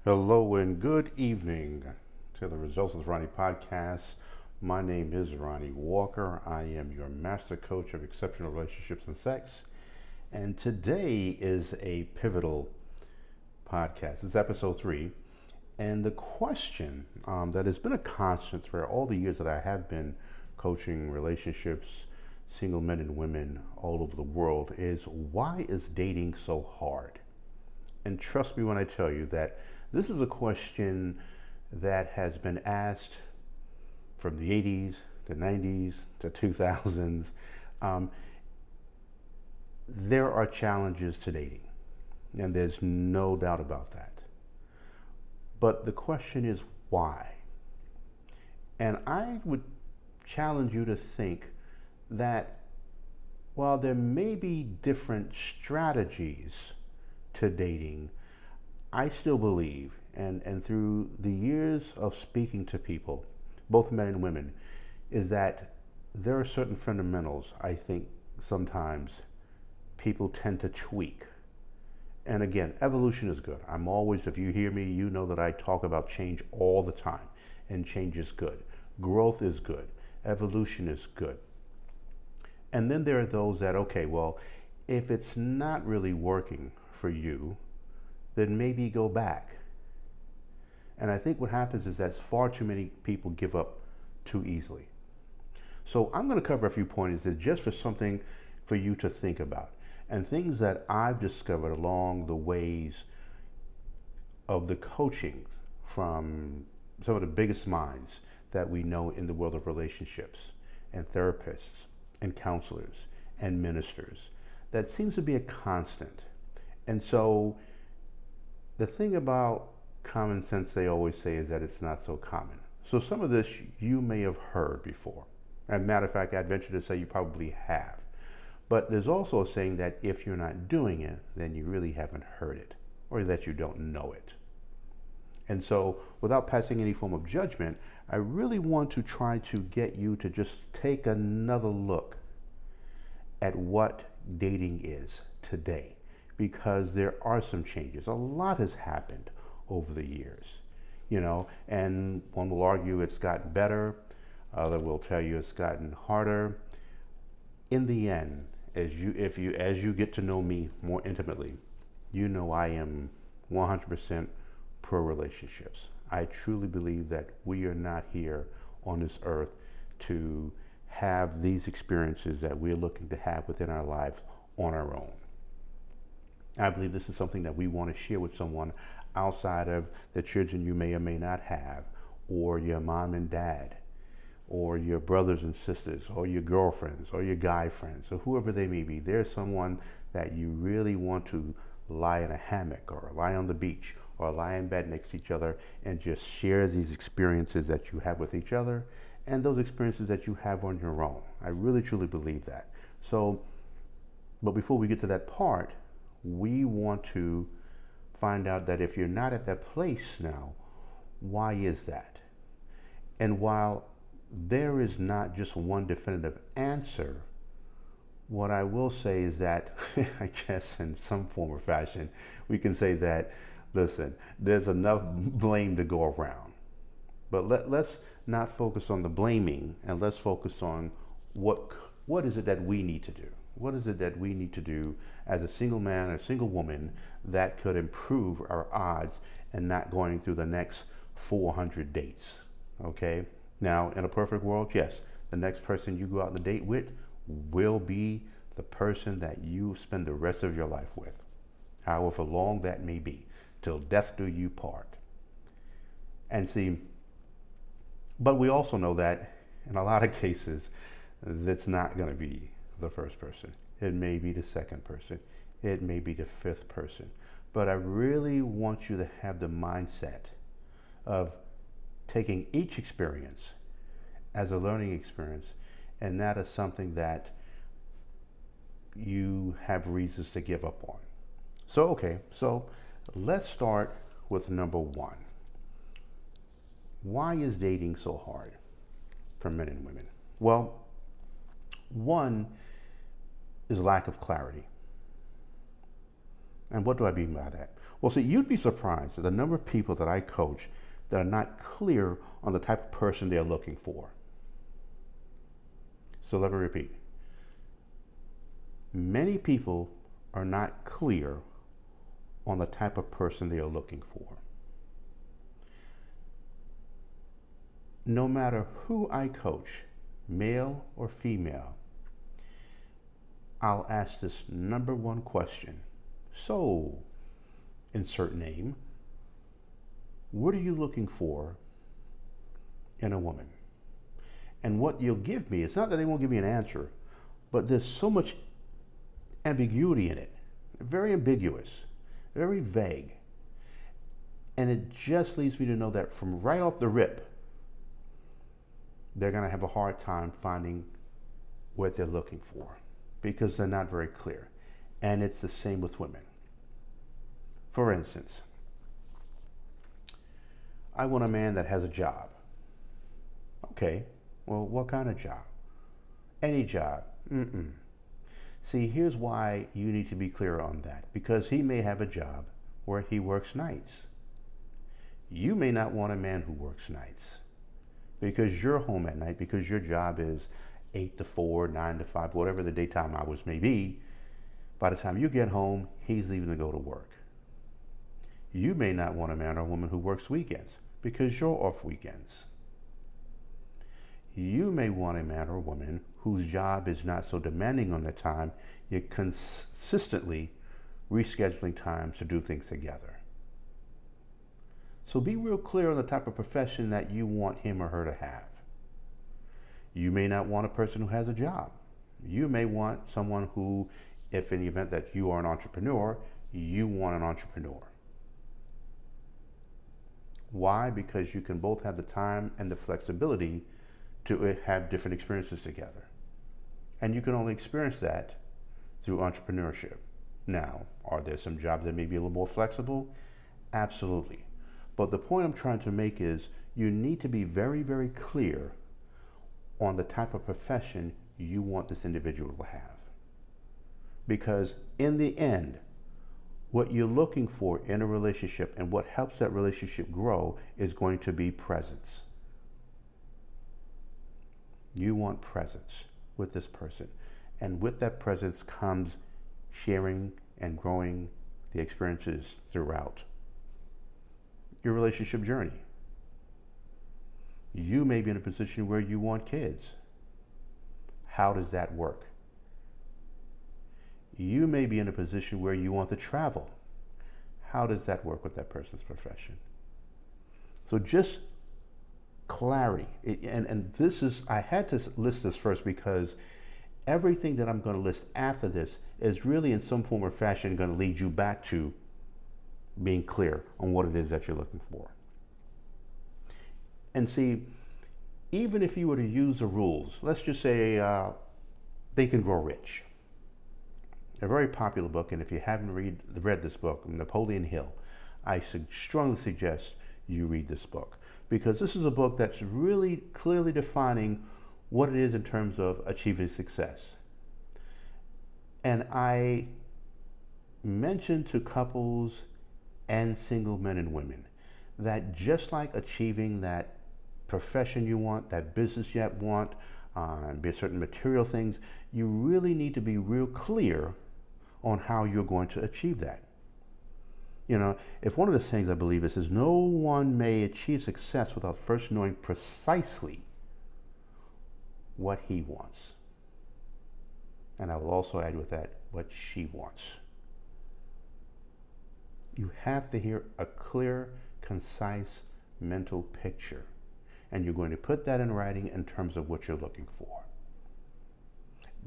Hello and good evening to the Results with Ronnie podcast. My name is Ronnie Walker. I am your master coach of exceptional relationships and sex. And today is a pivotal podcast. It's episode 3. And the question that has been a constant throughout all the years that I have been coaching relationships, single men and women all over the world is, why is dating so hard? And trust me when I tell you that this is a question that has been asked from the 80s, the 90s, to 2000s. There are challenges to dating, and there's no doubt about that. But the question is why? And I would challenge you to think that while there may be different strategies to dating, I still believe, and through the years of speaking to people, both men and women, is that there are certain fundamentals I think sometimes people tend to tweak. And again, evolution is good. I'm always, if you hear me, you know that I talk about change all the time, and change is good. Growth is good. Evolution is good. And then there are those that, okay, well, if it's not really working for you, then maybe go back. And I think what happens is that far too many people give up too easily. So I'm going to cover a few points that just for something for you to think about, and things that I've discovered along the ways of the coaching from some of the biggest minds that we know in the world of relationships, and therapists and counselors and ministers. That seems to be a constant. And so the thing about common sense, they always say, is that it's not so common. So some of this you may have heard before. As a matter of fact, I'd venture to say you probably have. But there's also a saying that if you're not doing it, then you really haven't heard it, or that you don't know it. And so without passing any form of judgment, I really want to try to get you to just take another look at what dating is today, because there are some changes. A lot has happened over the years, and one will argue it's gotten better, other will tell you it's gotten harder. In the end, as you get to know me more intimately, you know I am 100% pro relationships. I truly believe that we are not here on this earth to have these experiences that we're looking to have within our lives on our own. I believe this is something that we want to share with someone outside of the children you may or may not have, or your mom and dad, or your brothers and sisters, or your girlfriends, or your guy friends, or whoever they may be. There's someone that you really want to lie in a hammock, or lie on the beach, or lie in bed next to each other and just share these experiences that you have with each other and those experiences that you have on your own. I really truly believe that. So, but before we get to that part, we want to find out that if you're not at that place now, why is that? And while there is not just one definitive answer, what I will say is that, I guess in some form or fashion, we can say that, listen, there's enough blame to go around. But let's not focus on the blaming, and let's focus on what is it that we need to do? What is it that we need to do as a single man or single woman that could improve our odds and not going through the next 400 dates? Okay? Now, in a perfect world, yes, the next person you go out on a date with will be the person that you spend the rest of your life with, however long that may be, till death do you part. And see, but we also know that in a lot of cases, that's not going to be the first person. It may be the second person. It may be the fifth person. But I really want you to have the mindset of taking each experience as a learning experience, and that is something that you have reasons to give up on. So let's start with number one. Why is dating so hard for men and women? Well, one is lack of clarity. And what do I mean by that? Well, see, you'd be surprised at the number of people that I coach that are not clear on the type of person they're looking for. So let me repeat. Many people are not clear on the type of person they are looking for. No matter who I coach, male or female, I'll ask this number one question. So, insert name, what are you looking for in a woman? And what you'll give me, it's not that they won't give me an answer, but there's so much ambiguity in it. Very ambiguous, very vague. And it just leads me to know that from right off the rip, they're going to have a hard time finding what they're looking for because they're not very clear. And it's the same with women. For instance, I want a man that has a job. Okay, well, what kind of job? Any job. See, here's why you need to be clear on that. Because he may have a job where he works nights. You may not want a man who works nights because you're home at night, because your job is 8 to 4, 9 to 5, whatever the daytime hours may be. By the time you get home, he's leaving to go to work. You may not want a man or a woman who works weekends because you're off weekends. You may want a man or a woman whose job is not so demanding on their time, yet consistently rescheduling times to do things together. So be real clear on the type of profession that you want him or her to have. You may not want a person who has a job. You may want someone who, if in the event that you are an entrepreneur, you want an entrepreneur. Why? Because you can both have the time and the flexibility to have different experiences together. And you can only experience that through entrepreneurship. Now, are there some jobs that may be a little more flexible? Absolutely. But the point I'm trying to make is you need to be very, very clear on the type of profession you want this individual to have. Because in the end, what you're looking for in a relationship and what helps that relationship grow is going to be presence. You want presence with this person. And with that presence comes sharing and growing the experiences throughout your relationship journey. You may be in a position where you want kids. How does that work? You may be in a position where you want to travel. How does that work with that person's profession? So just clarity. And this is, I had to list this first because everything that I'm going to list after this is really in some form or fashion going to lead you back to being clear on what it is that you're looking for. And see, even if you were to use the rules, let's just say Think and Grow Rich, a very popular book, and if you haven't read this book, Napoleon Hill, I strongly suggest you read this book, because this is a book that's really clearly defining what it is in terms of achieving success. And I mentioned to couples and single men and women that just like achieving that profession you want, that business you want, be certain material things, you really need to be real clear on how you're going to achieve that. You know, if one of the things I believe is no one may achieve success without first knowing precisely what he wants. And I will also add with that what she wants. You have to hear a clear, concise mental picture. And you're going to put that in writing in terms of what you're looking for.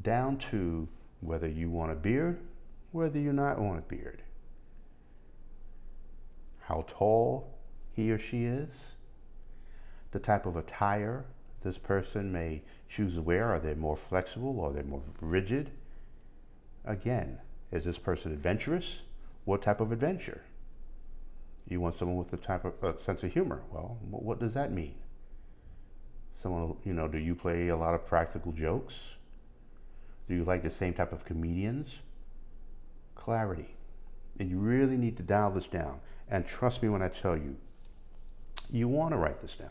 Down to whether you want a beard, whether you not want a beard. How tall he or she is. The type of attire this person may choose to wear. Are they more flexible or are they more rigid? Again, is this person adventurous? What type of adventure? You want someone with a type of sense of humor. Well, what does that mean? Someone, do you play a lot of practical jokes? Do you like the same type of comedians? Clarity. and you really need to dial this down. And trust me when I tell you, you want to write this down.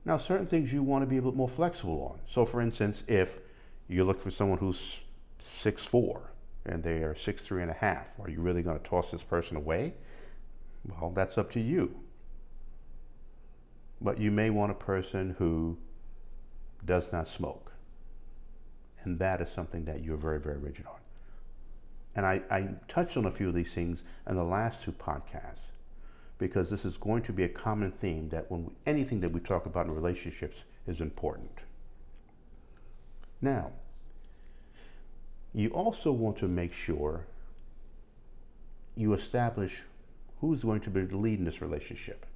Now, certain things you want to be a bit more flexible on. So, for instance, if you look for someone who's 6'4" and they are 6'3" and a half, are you really going to toss this person away? Well, that's up to you. But you may want a person who does not smoke. And that is something that you're very, very rigid on. And I touched on a few of these things in the last two podcasts, because this is going to be a common theme that anything that we talk about in relationships is important. Now, you also want to make sure you establish who's going to be the lead in this relationship.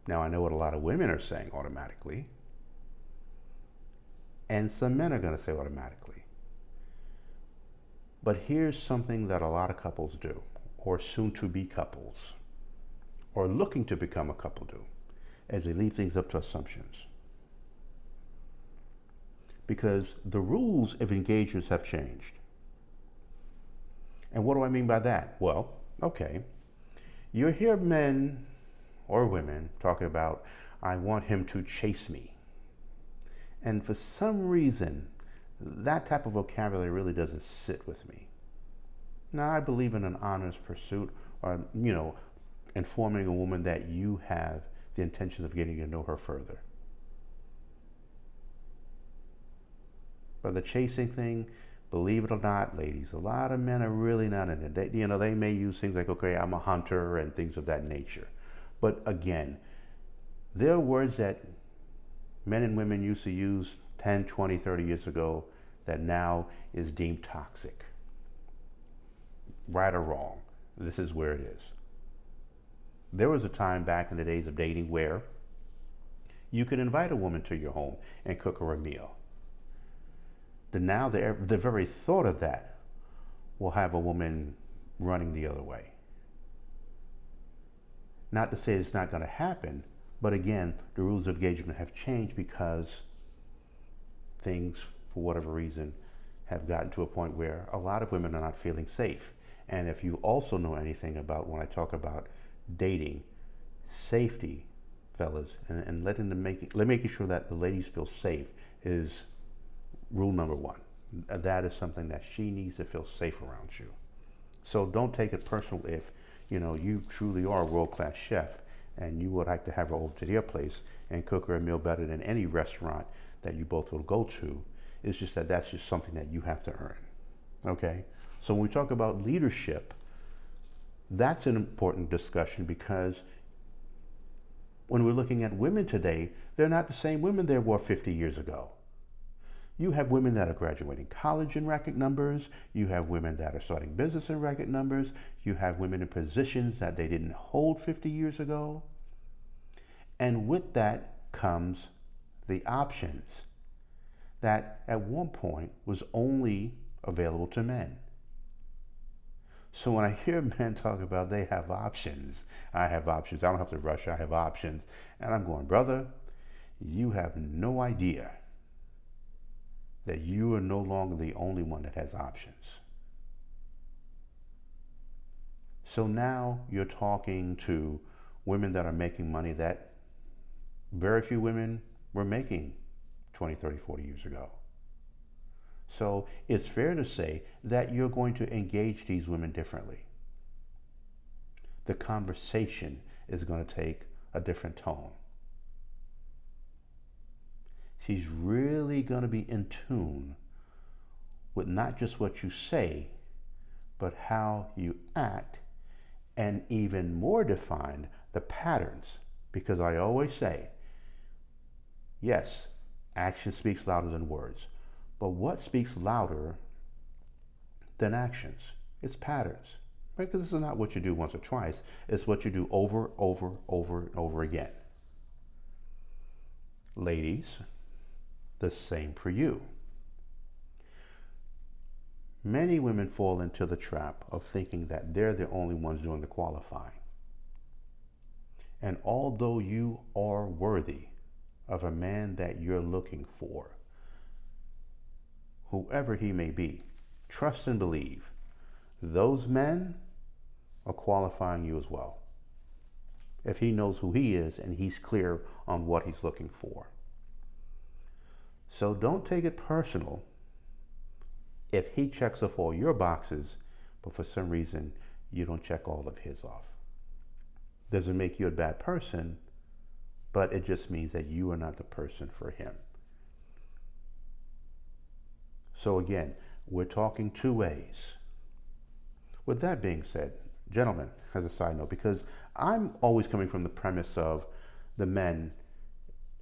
Now, I know what a lot of women are saying automatically, and some men are going to say automatically. But here's something that a lot of couples do, or soon-to-be couples, or looking to become a couple do, as they leave things up to assumptions. Because the rules of engagements have changed. And what do I mean by that? Well, okay, you hear men or women talking about, I want him to chase me. And for some reason, that type of vocabulary really doesn't sit with me. Now, I believe in an honest pursuit, or, informing a woman that you have the intention of getting to know her further. But the chasing thing, believe it or not, ladies, a lot of men are really not in it. They may use things like, okay, I'm a hunter and things of that nature. But again, there are words that men and women used to use 10, 20, 30 years ago that now is deemed toxic. Right or wrong, this is where it is. There was a time back in the days of dating where you could invite a woman to your home and cook her a meal. Now the very thought of that will have a woman running the other way. Not to say it's not going to happen, but again, the rules of engagement have changed because things, for whatever reason, have gotten to a point where a lot of women are not feeling safe. And if you also know anything about when I talk about dating, safety, fellas, and making sure that the ladies feel safe is rule number one. That is something that she needs to feel safe around you. So don't take it personal if you truly are a world-class chef and you would like to have her over to their place and cook her a meal better than any restaurant that you both will go to. It's just that's just something that you have to earn. Okay? So when we talk about leadership, that's an important discussion, because when we're looking at women today, they're not the same women there were 50 years ago. You have women that are graduating college in record numbers. You have women that are starting business in record numbers. You have women in positions that they didn't hold 50 years ago. And with that comes the options that at one point was only available to men. So when I hear men talk about they have options, I have options, I don't have to rush, I have options. And I'm going, brother, you have no idea that you are no longer the only one that has options. So now you're talking to women that are making money that very few women were making 20, 30, 40 years ago. So it's fair to say that you're going to engage these women differently. The conversation is going to take a different tone. She's really going to be in tune with not just what you say, but how you act, and even more defined, the patterns. Because I always say, yes, action speaks louder than words. But what speaks louder than actions? It's patterns. Because this is not what you do once or twice. It's what you do over, and over again. Ladies, the same for you. Many women fall into the trap of thinking that they're the only ones doing the qualifying. And although you are worthy of a man that you're looking for, whoever he may be, trust and believe those men are qualifying you as well. If he knows who he is and he's clear on what he's looking for. So don't take it personal if he checks off all your boxes, but for some reason you don't check all of his off. Doesn't make you a bad person, but it just means that you are not the person for him. So again, we're talking two ways. With that being said, gentlemen, as a side note, because I'm always coming from the premise of the men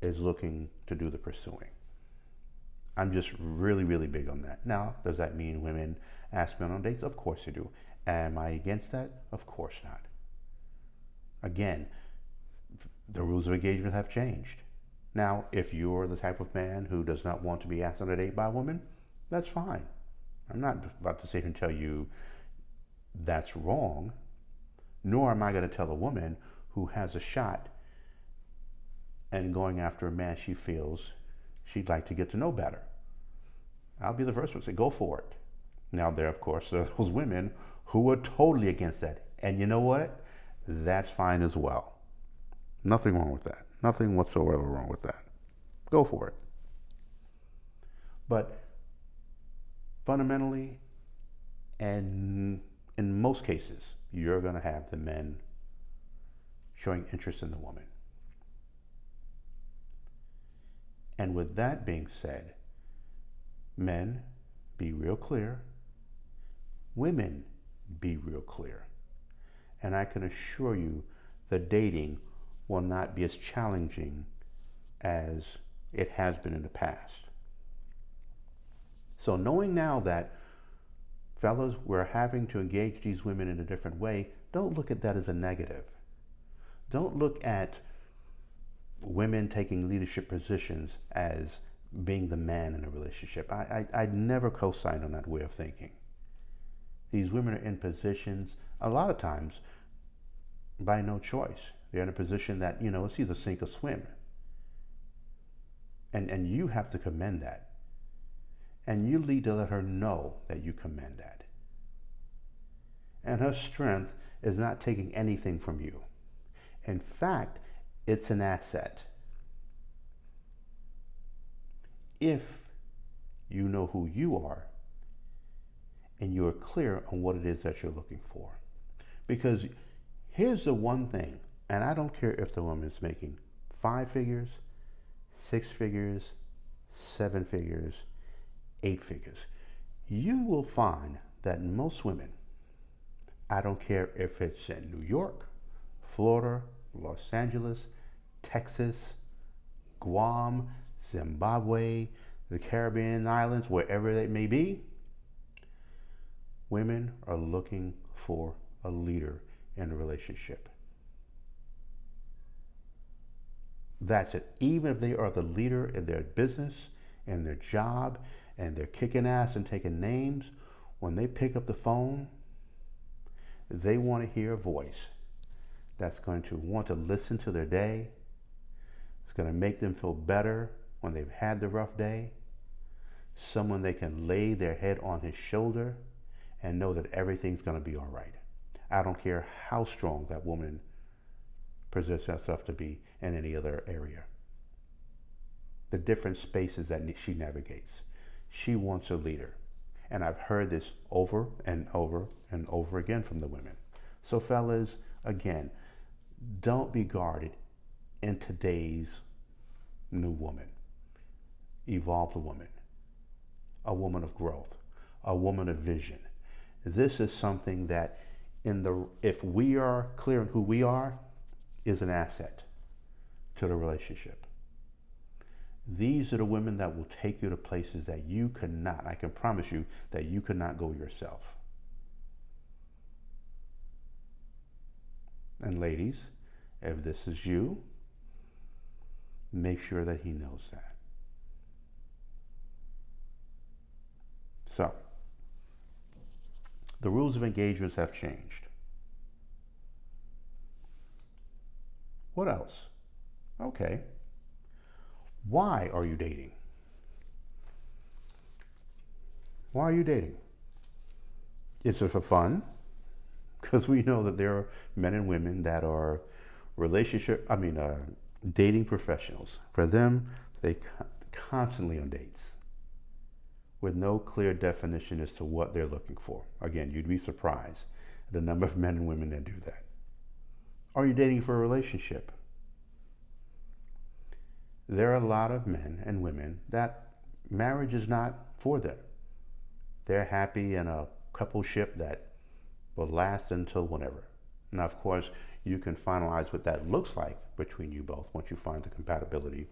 is looking to do the pursuing. I'm just really, really big on that. Now, does that mean women ask men on dates? Of course they do. Am I against that? Of course not. Again, the rules of engagement have changed. Now, if you're the type of man who does not want to be asked on a date by a woman, that's fine. I'm not about to sit here and tell you that's wrong, nor am I going to tell a woman who has a shot and going after a man she feels she'd like to get to know better. I'll be the first one to say, go for it. Now, there, of course, are those women who are totally against that. And you know what? That's fine as well. Nothing wrong with that. Nothing whatsoever wrong with that. Go for it. But fundamentally, and in most cases, you're going to have the men showing interest in the woman. And with that being said, men, be real clear. Women, be real clear. And I can assure you that dating will not be as challenging as it has been in the past. So knowing now that, fellas, we're having to engage these women in a different way, don't look at that as a negative. Don't look at women taking leadership positions as being the man in a relationship. I'd never co-sign on that way of thinking. These women are in positions, a lot of times, by no choice. They're in a position that, it's either sink or swim. And you have to commend that. And you need to let her know that you commend that. And her strength is not taking anything from you. In fact, it's an asset. If you know who you are and you're clear on what it is that you're looking for. Because here's the one thing, and I don't care if the woman's making 5 figures, 6 figures, 7 figures, 8 figures. You will find that most women, I don't care if it's in New York, Florida, Los Angeles, Texas, Guam, Zimbabwe, the Caribbean islands, wherever they may be, women are looking for a leader in a relationship. That's it. Even if they are the leader in their business, in their job, and they're kicking ass and taking names, when they pick up the phone, they want to hear a voice that's going to want to listen to their day. It's going to make them feel better when they've had the rough day. Someone they can lay their head on his shoulder and know that everything's going to be all right. I don't care how strong that woman presents herself to be in any other area. The different spaces that she navigates. She wants a leader. And I've heard this over and over and over again from the women. So fellas, again, don't be guarded in today's new woman. Evolve the woman. A woman of growth. A woman of vision. This is something that if we are clear on who we are, is an asset to the relationship. These are the women that will take you to places that you cannot, I can promise you, that you could not go yourself. And ladies, if this is you, make sure that he knows that. So, the rules of engagements have changed. What else? Okay. Why are you dating? Why are you dating? Is it for fun? Because we know that there are men and women that are dating professionals. For them, they constantly on dates with no clear definition as to what they're looking for. Again, you'd be surprised at the number of men and women that do that. Are you dating for a relationship? There are a lot of men and women that marriage is not for them. They're happy in a coupleship that will last until whenever. Now, of course, you can finalize what that looks like between you both once you find the compatibility.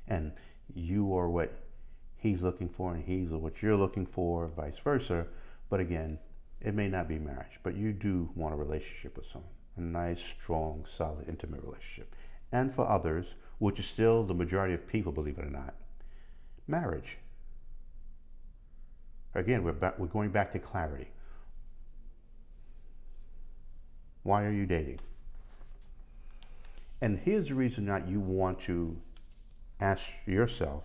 And you are what he's looking for, and he's what you're looking for, vice versa. But again, it may not be marriage, but you do want a relationship with someone. A nice, strong, solid, intimate relationship. And for others, which is still the majority of people, believe it or not, marriage. Again, we're going back to clarity. Why are you dating? And here's the reason that you want to ask yourself,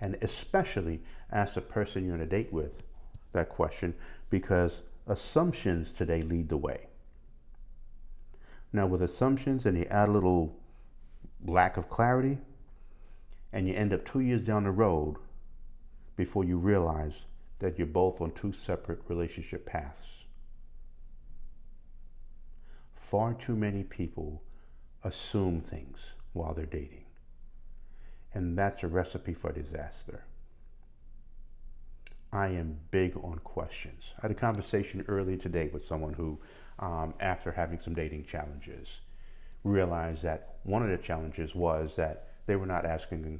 and especially ask the person you're on a date with, that question, because assumptions today lead the way. Now, with assumptions and you add a little lack of clarity, and you end up 2 years down the road before you realize that you're both on two separate relationship paths. Far too many people assume things while they're dating. And that's a recipe for disaster. I am big on questions. I had a conversation earlier today with someone who, after having some dating challenges, realized that one of the challenges was that they were not asking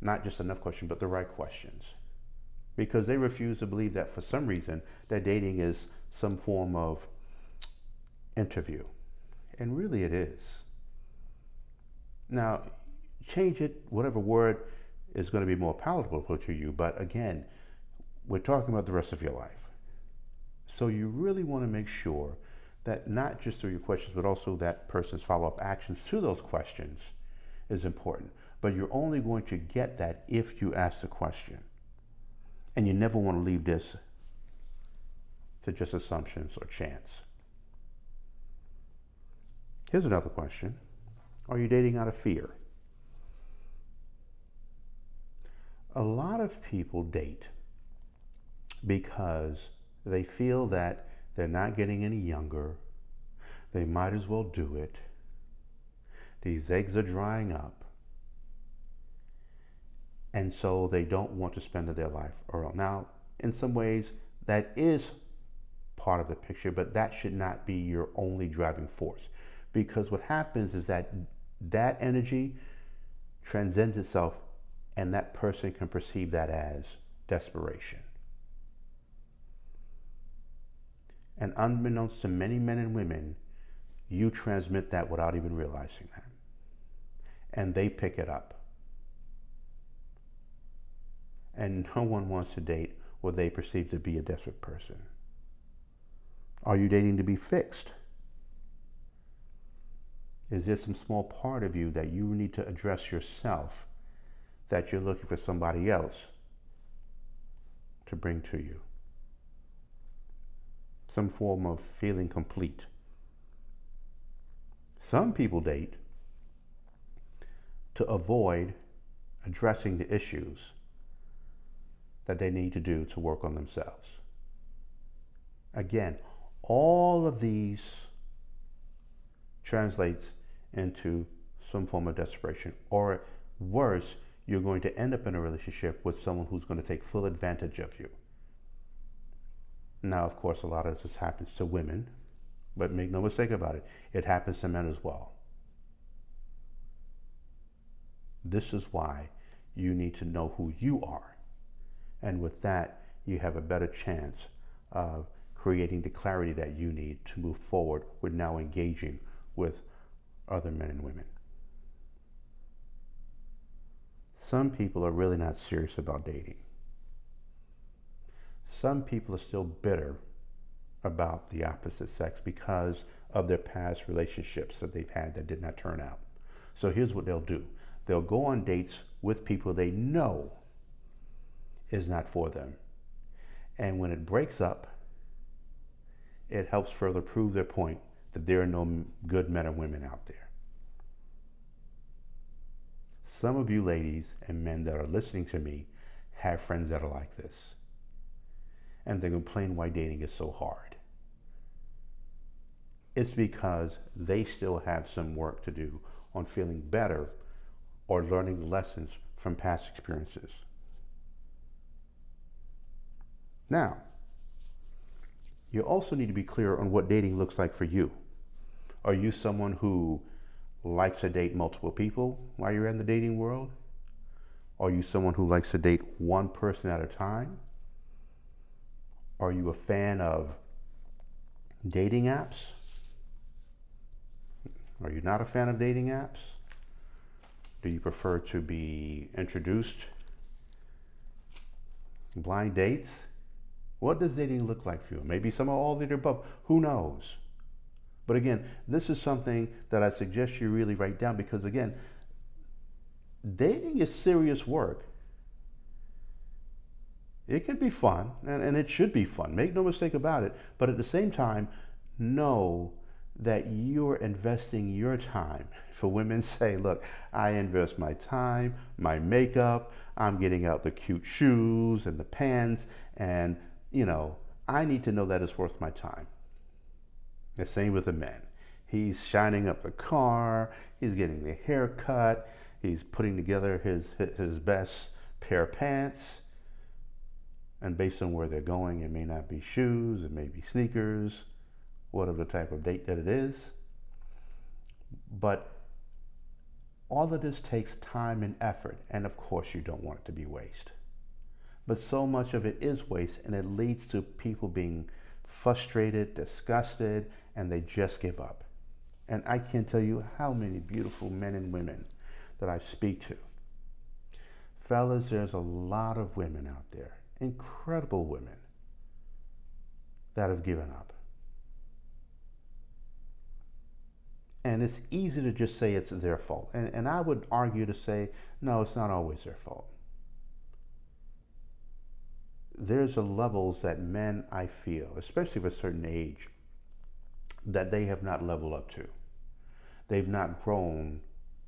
not just enough questions, but the right questions. Because they refuse to believe that for some reason that dating is some form of interview. And really it is. Now, change it, whatever word is going to be more palatable to you, but again, we're talking about the rest of your life. So you really want to make sure that not just through your questions, but also that person's follow-up actions to those questions is important. But you're only going to get that if you ask the question. And you never want to leave this to just assumptions or chance. Here's another question. Are you dating out of fear? A lot of people date because they feel that they're not getting any younger. They might as well do it. These eggs are drying up. And so they don't want to spend their life around. Now, in some ways, that is part of the picture, but that should not be your only driving force. Because what happens is that that energy transcends itself, and that person can perceive that as desperation. And unbeknownst to many men and women, you transmit that without even realizing that. And they pick it up. And no one wants to date what they perceive to be a desperate person. Are you dating to be fixed? Is there some small part of you that you need to address yourself that you're looking for somebody else to bring to you? Some form of feeling complete. Some people date to avoid addressing the issues that they need to do to work on themselves. Again, all of these translates into some form of desperation, or worse, you're going to end up in a relationship with someone who's going to take full advantage of you. Now, of course, a lot of this happens to women, but make no mistake about it, it happens to men as well. This is why you need to know who you are. And with that, you have a better chance of creating the clarity that you need to move forward with now engaging with other men and women. Some people are really not serious about dating. Some people are still bitter about the opposite sex because of their past relationships that they've had that did not turn out. So here's what they'll do. They'll go on dates with people they know is not for them. And when it breaks up, it helps further prove their point that there are no good men or women out there. Some of you ladies and men that are listening to me have friends that are like this, and they complain why dating is so hard. It's because they still have some work to do on feeling better or learning lessons from past experiences. Now, you also need to be clear on what dating looks like for you. Are you someone who likes to date multiple people while you're in the dating world? Are you someone who likes to date one person at a time? Are you a fan of dating apps? Are you not a fan of dating apps? Do you prefer to be introduced? Blind dates? What does dating look like for you? Maybe some of all of the above. Who knows? But again, this is something that I suggest you really write down, because again, dating is serious work. It can be fun, and it should be fun. Make no mistake about it. But at the same time, know that you're investing your time. For women say, look, I invest my time, my makeup, I'm getting out the cute shoes and the pants, and I need to know that it's worth my time. The same with the men. He's shining up the car, he's getting the haircut, he's putting together his best pair of pants. And based on where they're going, it may not be shoes, it may be sneakers, whatever type of date that it is. But all of this takes time and effort, and of course you don't want it to be waste. But so much of it is waste, and it leads to people being frustrated, disgusted, and they just give up. And I can't tell you how many beautiful men and women that I speak to. Fellas, there's a lot of women out there, incredible women, that have given up. And it's easy to just say it's their fault. And I would argue to say, no, it's not always their fault. There's a levels that men, I feel, especially of a certain age, that they have not leveled up to. They've not grown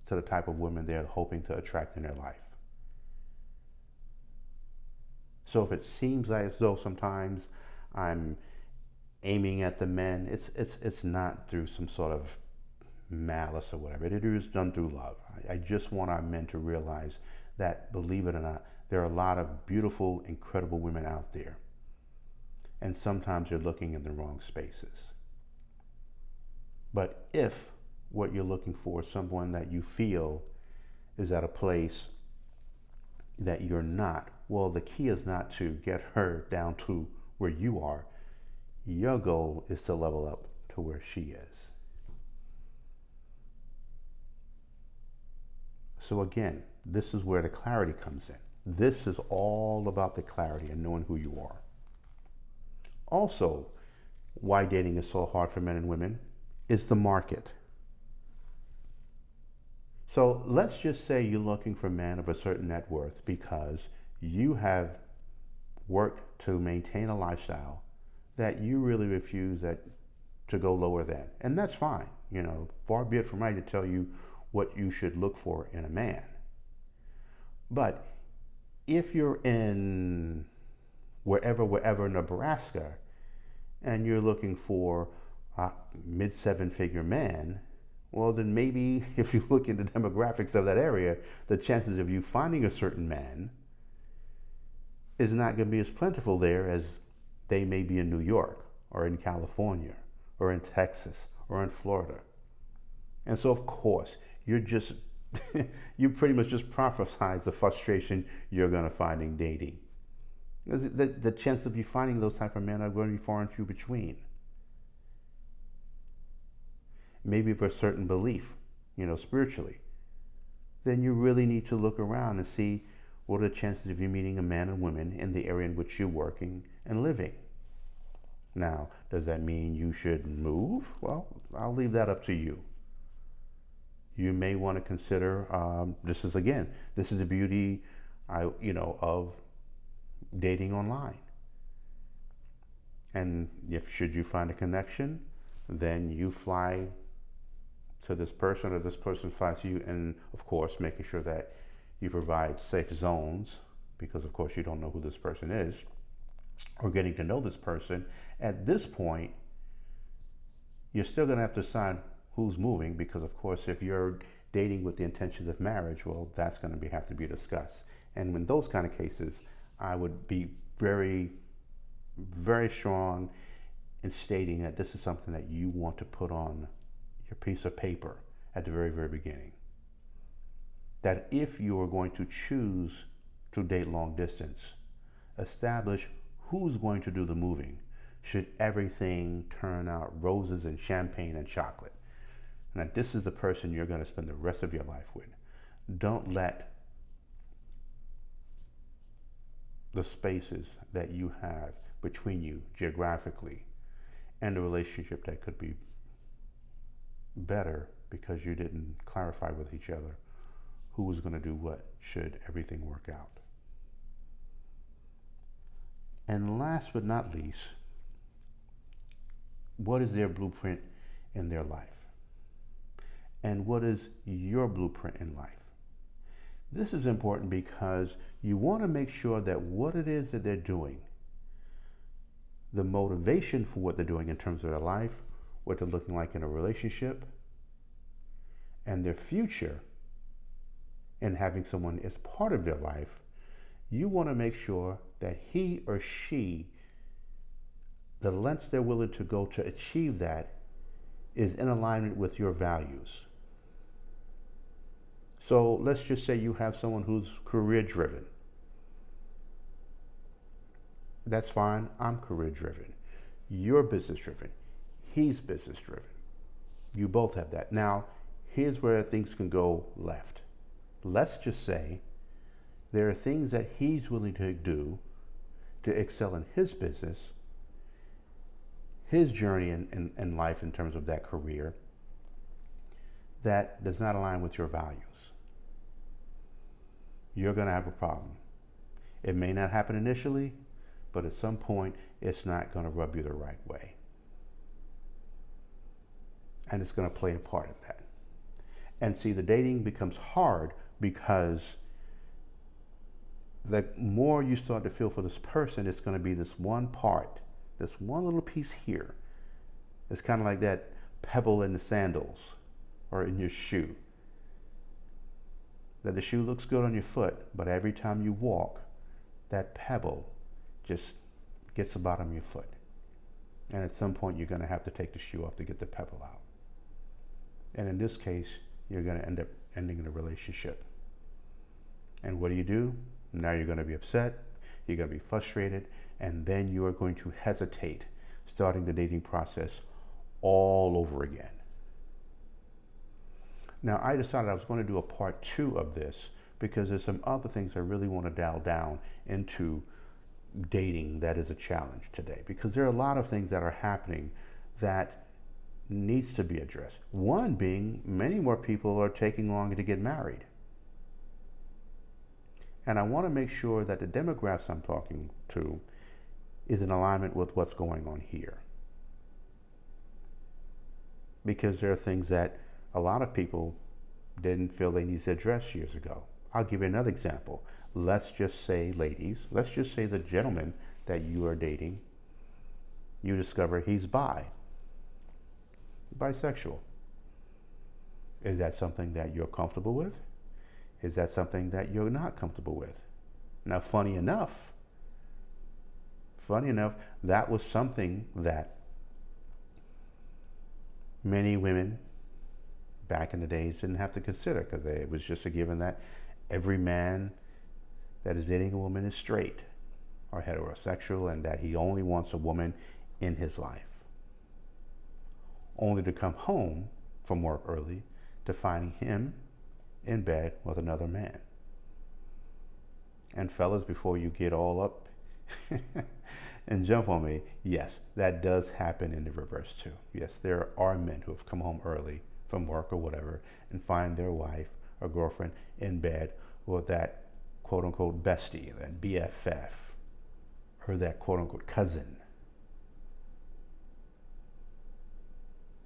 to the type of women they're hoping to attract in their life. So if it seems like as though sometimes I'm aiming at the men, it's not through some sort of malice or whatever. It is done through love. I just want our men to realize that, believe it or not, there are a lot of beautiful, incredible women out there. And sometimes you're looking in the wrong spaces. But if what you're looking for is someone that you feel is at a place that you're not, well, the key is not to get her down to where you are. Your goal is to level up to where she is. So again, this is where the clarity comes in. This is all about the clarity and knowing who you are. Also, why dating is so hard for men and women is the market. So let's just say you're looking for a man of a certain net worth because you have worked to maintain a lifestyle that you really refuse to go lower than. And that's fine. Far be it from me to tell you what you should look for in a man. But if you're in wherever, Nebraska, and you're looking for a mid-seven-figure man, well, then maybe if you look into demographics of that area, the chances of you finding a certain man is not going to be as plentiful there as they may be in New York or in California or in Texas or in Florida. And so, of course, you pretty much just prophesize the frustration you're going to find in dating. Because the chance of you finding those type of men are going to be far and few between. Maybe for a certain belief, spiritually, then you really need to look around and see what are the chances of you meeting a man and woman in the area in which you're working and living. Now, does that mean you should move? Well, I'll leave that up to you. You may want to consider, this is the beauty, of dating online. And if should you find a connection, then you fly to this person or this person flies to you, and of course making sure that you provide safe zones, because of course you don't know who this person is, or getting to know this person. At this point, you're still going to have to decide who's moving, because of course if you're dating with the intentions of marriage, well, that's going to have to be discussed. And in those kind of cases, I would be very, very strong in stating that this is something that you want to put on your piece of paper at the very, very beginning. That if you are going to choose to date long distance, establish who's going to do the moving should everything turn out roses and champagne and chocolate. Now, this is the person you're going to spend the rest of your life with. Don't let the spaces that you have between you geographically and a relationship that could be better because you didn't clarify with each other who was going to do what should everything work out. And last but not least, what is their blueprint in their life? And what is your blueprint in life? This is important because you want to make sure that what it is that they're doing, the motivation for what they're doing in terms of their life, what they're looking like in a relationship, and their future in having someone as part of their life, you want to make sure that he or she, the lengths they're willing to go to achieve that, is in alignment with your values. So let's just say you have someone who's career driven. That's fine. I'm career driven. You're business driven. He's business driven. You both have that. Now, here's where things can go left. Let's just say there are things that he's willing to do to excel in his business, his journey in life in terms of that career, that does not align with your values. You're going to have a problem. It may not happen initially, but at some point, it's not going to rub you the right way. And it's going to play a part in that. And see, the dating becomes hard because the more you start to feel for this person, it's going to be this one part, this one little piece here. It's kind of like that pebble in the sandals or in your shoe. That the shoe looks good on your foot, but every time you walk, that pebble just gets the bottom of your foot. And at some point, you're going to have to take the shoe off to get the pebble out. And in this case, you're going to end up ending in a relationship. And what do? Now you're going to be upset, you're going to be frustrated, and then you are going to hesitate starting the dating process all over again. Now, I decided I was going to do a part 2 of this because there's some other things I really want to dial down into dating that is a challenge today, because there are a lot of things that are happening that needs to be addressed. One being, many more people are taking longer to get married. And I want to make sure that the demographics I'm talking to is in alignment with what's going on here. Because there are things that a lot of people didn't feel they needed to address years ago. I'll give you another example. Let's just say, ladies, let's just say the gentleman that you are dating, you discover he's bisexual. Is that something that you're comfortable with? Is that something that you're not comfortable with? Now, funny enough, that was something that many women back in the days didn't have to consider, because it was just a given that every man that is dating a woman is straight or heterosexual, and that he only wants a woman in his life, only to come home from work early to find him in bed with another man. And fellas, before you get all up and jump on me, yes, that does happen in the reverse too. Yes, there are men who have come home early from work or whatever and find their wife or girlfriend in bed with that quote-unquote bestie, that BFF, or that quote-unquote cousin.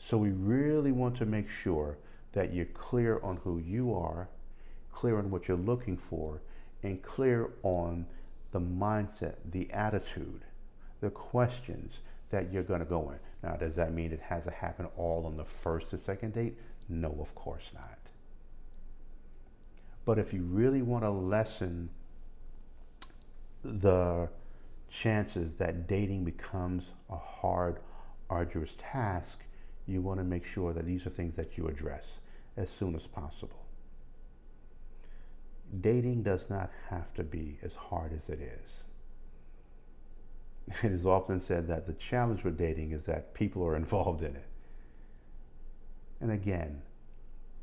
So we really want to make sure that you're clear on who you are, clear on what you're looking for, and clear on the mindset, the attitude, the questions that you're going to go in. Now, does that mean it has to happen all on the first or second date? No, of course not. But if you really want to lessen the chances that dating becomes a hard, arduous task, you want to make sure that these are things that you address as soon as possible. Dating does not have to be as hard as it is. It is often said that the challenge with dating is that people are involved in it. And again,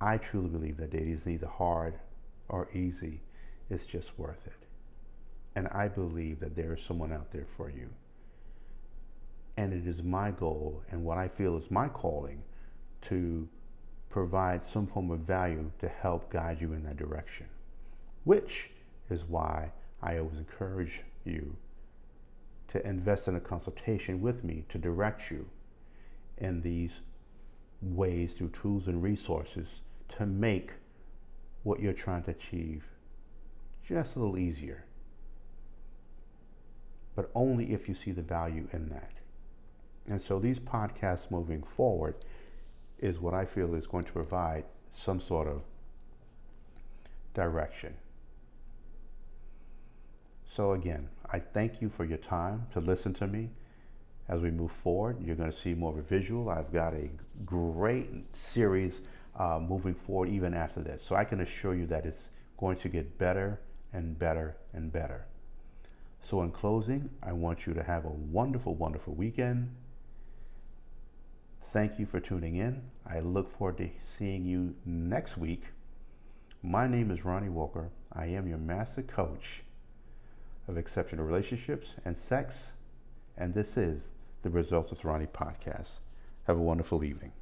I truly believe that dating is neither hard or easy. It's just worth it. And I believe that there is someone out there for you. And it is my goal and what I feel is my calling to provide some form of value to help guide you in that direction. Which is why I always encourage you to invest in a consultation with me to direct you in these ways through tools and resources to make what you're trying to achieve just a little easier. But only if you see the value in that. And so these podcasts moving forward is what I feel is going to provide some sort of direction. So again, I thank you for your time to listen to me. As we move forward, you're going to see more of a visual. I've got a great series moving forward even after this. So I can assure you that it's going to get better and better and better. So in closing, I want you to have a wonderful, wonderful weekend. Thank you for tuning in. I look forward to seeing you next week. My name is Ronnie Walker. I am your master coach of exceptional relationships and sex. And this is the Results with Ronnie podcast. Have a wonderful evening.